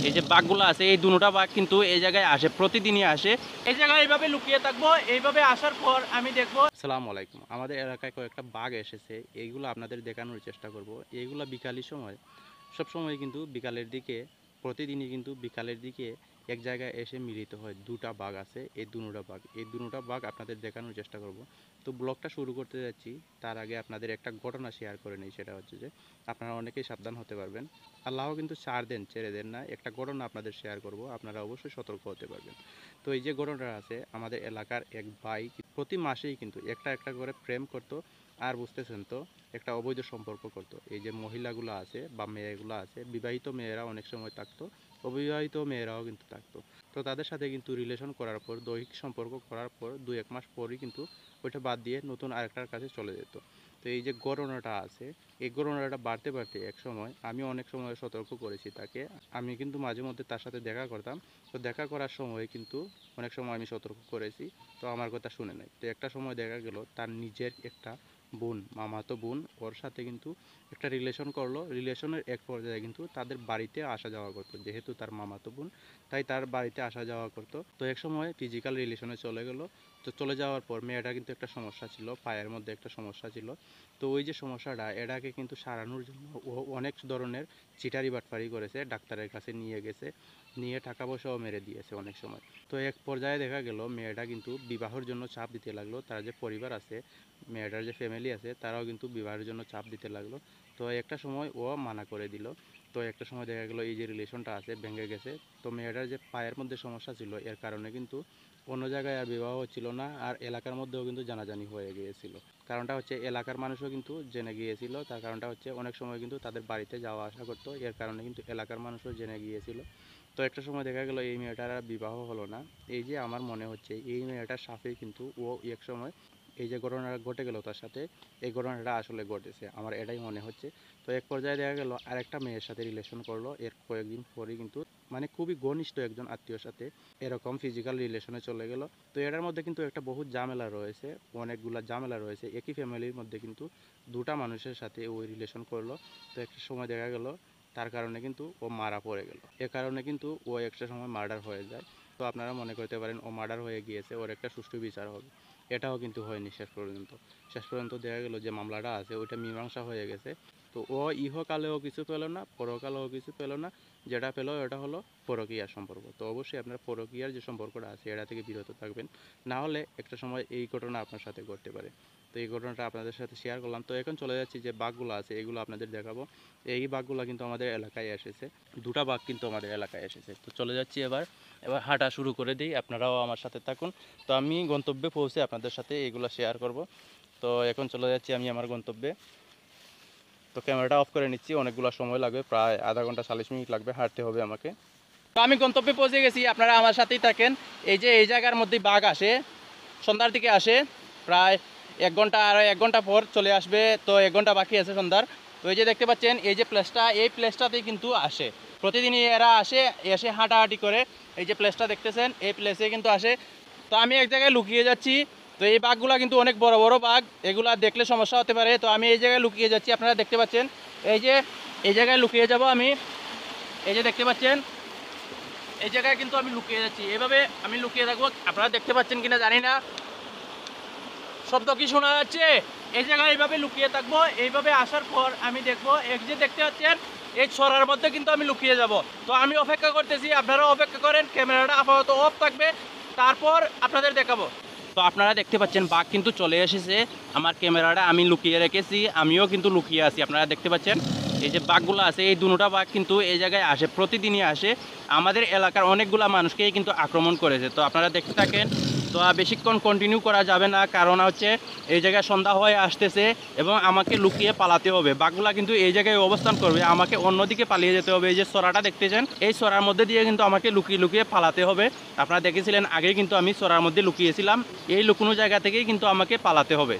এই যে বাঘগুলো আছে এই দুটোটা বাঘ কিন্তু এই জায়গায় আসে, প্রতিদিনই আসে। এই জায়গায় এইভাবে লুকিয়ে থাকবো, এইভাবে আসার পর আমি দেখবো। আসসালামু আলাইকুম। আমাদের এলাকায় কয়েকটা বাঘ এসেছে, এইগুলো আপনাদের দেখানোর চেষ্টা করব। এইগুলো বিকালের সময়, সব সময় কিন্তু বিকালের দিকে, প্রতিদিনই কিন্তু বিকালের দিকে এক জায়গায় এসে মিলিত হয়। দুটা বাঘ আছে, এই দুটা বাঘ আপনাদের দেখানোর চেষ্টা করব। তো ব্লগটা শুরু করতে যাচ্ছি, তার আগে আপনাদের একটা ঘটনা শেয়ার করে নিই। সেটা হচ্ছে যে আপনারা অনেকেই সাবধান হতে পারবেন। আল্লাহ কিন্তু ছাড় দেন, ছেড়ে দেন না। একটা ঘটনা আপনাদের শেয়ার করব, আপনারা অবশ্যই সতর্ক হতে পারবেন। তো এই যে ঘটনাটা আছে, আমাদের এলাকার এক ভাই প্রতি মাসেই কিন্তু একটা একটা করে প্রেম করত, আর বুঝতেছেন তো একটা অবৈধ সম্পর্ক করত। এই যে মহিলাগুলো আছে বা মেয়েগুলো আছে, বিবাহিত মেয়েরা অনেক সময় থাকতো, অবিবাহিত মেয়েরাও কিন্তু থাকতো। তো তাদের সাথে কিন্তু রিলেশন করার পর, দৈহিক সম্পর্ক করার পর 2-1 মাস পরই কিন্তু ওইটা বাদ দিয়ে নতুন আরেকটার কাছে চলে যেত। তো এই যে ঘটনাটা আছে, এই ঘটনাটা বাড়তে বাড়তে এক সময় আমি অনেক সময় সতর্ক করেছি তাকে। আমি কিন্তু মাঝে মধ্যে তার সাথে দেখা করতাম। তো দেখা করার সময় কিন্তু অনেক সময় আমি সতর্ক করেছি, তো আমার কথা শুনে নাই। তো একটা সময় দেখা গেল তার নিজের একটা বোন, মামাতো বোন, ওর সাথে কিন্তু একটা রিলেশন করলো। রিলেশনের এক পর্যায়ে কিন্তু তাদের বাড়িতে আসা যাওয়া করতো, যেহেতু তার মামাতো বোন, তাই তার বাড়িতে আসা যাওয়া করতো। তো এক সময় ফিজিক্যাল রিলেশনে চলে গেল। তো চলে যাওয়ার পর মেয়েটা কিন্তু একটা সমস্যা ছিল, পায়ের মধ্যে একটা সমস্যা ছিল। তো ওই যে সমস্যাটা, এটাকে কিন্তু সারানোর জন্য ও অনেক ধরনের চিটারি বাটপারি করেছে, ডাক্তারের কাছে নিয়ে গেছে, নিয়ে টাকা পয়সাও মেরে দিয়েছে অনেক সময়। তো এক পর্যায়ে দেখা গেল মেয়েটা কিন্তু বিবাহের জন্য চাপ দিতে লাগলো। তার যে পরিবার আছে, মেয়েটার যে ফ্যামিলি আছে, তারাও কিন্তু বিবাহের জন্য চাপ দিতে লাগলো। তো একটা সময় ও মানা করে দিল। তো একটা সময় দেখা গেলো এই যে রিলেশনটা আছে ভেঙে গেছে। তো মেয়েটার যে পায়ের মধ্যে সমস্যা ছিল, এর কারণে কিন্তু অন্য জায়গায় আর বিবাহ হচ্ছিল না, আর এলাকার মধ্যেও কিন্তু জানাজানি হয়ে গিয়েছিল। কারণটা হচ্ছে এলাকার মানুষও কিন্তু জেনে গিয়েছিল। তার কারণটা হচ্ছে অনেক সময় কিন্তু তাদের বাড়িতে যাওয়া আসা করতো, এর কারণে কিন্তু এলাকার মানুষও জেনে গিয়েছিল। তো একটা সময় দেখা গেল এই মেয়েটার আর বিবাহ হলো না। এই যে আমার মনে হচ্ছে এই মেয়েটার সাথেই কিন্তু ও এক সময় এই যে ঘটনাটা ঘটে গেল তার সাথে, এই ঘটনাটা আসলে ঘটেছে, আমার এটাই মনে হচ্ছে। তো এক পর্যায়ে দেখা গেল আরেকটা মেয়ের সাথে রিলেশন করলো, এর কয়েকদিন পরই কিন্তু মানে খুবই ঘনিষ্ঠ একজন আত্মীয়র সাথে এরকম ফিজিক্যাল রিলেশনে চলে গেল। তো এটার মধ্যে কিন্তু একটা বহুত ঝামেলা রয়েছে, অনেকগুলা ঝামেলা রয়েছে। একই ফ্যামিলির মধ্যে কিন্তু দুটা মানুষের সাথে ওই রিলেশন করলো। তো একটা সময় দেখা গেল তার কারণে কিন্তু ও মারা পড়ে গেল, এ কারণে কিন্তু ও একটা সময় মার্ডার হয়ে যায়। তো আপনারা মনে করতে পারেন ও মার্ডার হয়ে গিয়েছে, ওর একটা সুষ্ঠু বিচার হবে। এটাও কিন্তু হয়নি শেষ পর্যন্ত দেখা গেল যে মামলাটা আছে ওইটা মীমাংসা হয়ে গেছে। তো ও ইহকালেও কিছু পেল না, পরকালেও কিছু পেল না। যেটা পেলো এটা হলো পরকীয়ার সম্পর্ক। তো অবশ্যই আপনার পরকীয়ার যে সম্পর্কটা আছে এটা থেকে বিরত থাকবেন, না হলে একটা সময় এই ঘটনা আপনার সাথে ঘটতে পারে। তো এই ঘটনাটা আপনাদের সাথে শেয়ার করলাম। তো এখন চলে যাচ্ছি যে বাঘগুলো আছে এগুলো আপনাদের দেখাবো। এই বাঘগুলো কিন্তু আমাদের এলাকায় এসেছে, দুটা বাঘ কিন্তু আমাদের এলাকায় এসেছে। তো চলে যাচ্ছি এবার হাঁটা শুরু করে দিই, আপনারাও আমার সাথে থাকুন। তো আমি গন্তব্যে পৌঁছে আপনাদের সাথে এগুলো শেয়ার করব। তো এখন চলে যাচ্ছি আমি আমার গন্তব্যে। তো ক্যামেরাটা অফ করে নিচ্ছি, অনেকগুলো সময় লাগবে, প্রায় আধা ঘন্টা 40 মিনিট লাগবে, হাঁটতে হবে আমাকে। তো আমি গন্তব্যে পৌঁছে গেছি, আপনারা আমার সাথেই থাকেন। এই যে এই জায়গার মধ্যে বাঘ আসে, সন্ধ্যার দিকে আসে, প্রায় 1 ঘন্টা, আর 1 ঘন্টা পর চলে আসবে। তো 1 ঘন্টা বাকি আছে সন্ধ্যার। তো এই যে দেখতে পাচ্ছেন এই যে প্লেসটা, এই প্লেসটাতেই কিন্তু আসে প্রতিদিনই এরা আসে, এসে হাঁটাহাঁটি করে। এই যে প্লেসটা দেখতেছেন, এই প্লেসে কিন্তু আসে। তো আমি এক জায়গায় লুকিয়ে যাচ্ছি। তো এই বাঘগুলা কিন্তু অনেক বড় বড় বাঘ, এগুলা দেখলে সমস্যা হতে পারে। তো আমি এই জায়গায় লুকিয়ে যাচ্ছি, আপনারা দেখতে পাচ্ছেন। এই যে এই জায়গায় লুকিয়ে যাব আমি, এই যে দেখতে পাচ্ছেন এই জায়গায় কিন্তু আমি লুকিয়ে যাচ্ছি, এভাবে আমি লুকিয়ে থাকবো। আপনারা দেখতে পাচ্ছেন কিনা জানি না, শব্দ কি শোনা যাচ্ছে? এই জায়গায় এইভাবে লুকিয়ে থাকবো। এইভাবে আসার পর আমি দেখবো, এই যে দেখতে পাচ্ছেন এই ছড়ার মধ্যে কিন্তু আমি লুকিয়ে যাব। তো আমি অপেক্ষা করতেছি, আপনারাও অপেক্ষা করেন। ক্যামেরাটা আপাতত অফ থাকবে, তারপর আপনাদের দেখাবো। তো আপনারা দেখতে পাচ্ছেন বাঘ কিন্তু চলে এসেছে। আমার ক্যামেরাটা আমি লুকিয়ে রেখেছি, আমিও কিন্তু লুকিয়ে আছি। আপনারা দেখতে পাচ্ছেন এই যে বাঘগুলো আছে, এই দুটা বাঘ কিন্তু এই জায়গায় আসে, প্রতিদিনই আসে। আমাদের এলাকার অনেকগুলা মানুষকেই কিন্তু আক্রমণ করেছে। তো আপনারা দেখতে থাকেন। তো বেশিক্ষণ কন্টিনিউ করা যাবে না, কারণ হচ্ছে এই জায়গায় সন্ধ্যা হয়ে আসতেছে এবং আমাকে লুকিয়ে পালাতে হবে। বাঘগুলা কিন্তু এই জায়গায় অবস্থান করবে, আমাকে অন্যদিকে পালিয়ে যেতে হবে। এই যে সরাটা দেখতেছেন, এই সরার মধ্যে দিয়ে কিন্তু আমাকে লুকিয়ে লুকিয়ে পালাতে হবে। আপনারা দেখেছিলেন আগে কিন্তু আমি সরার মধ্যে লুকিয়েছিলাম, এই লুকানো জায়গা থেকেই কিন্তু আমাকে পালাতে হবে।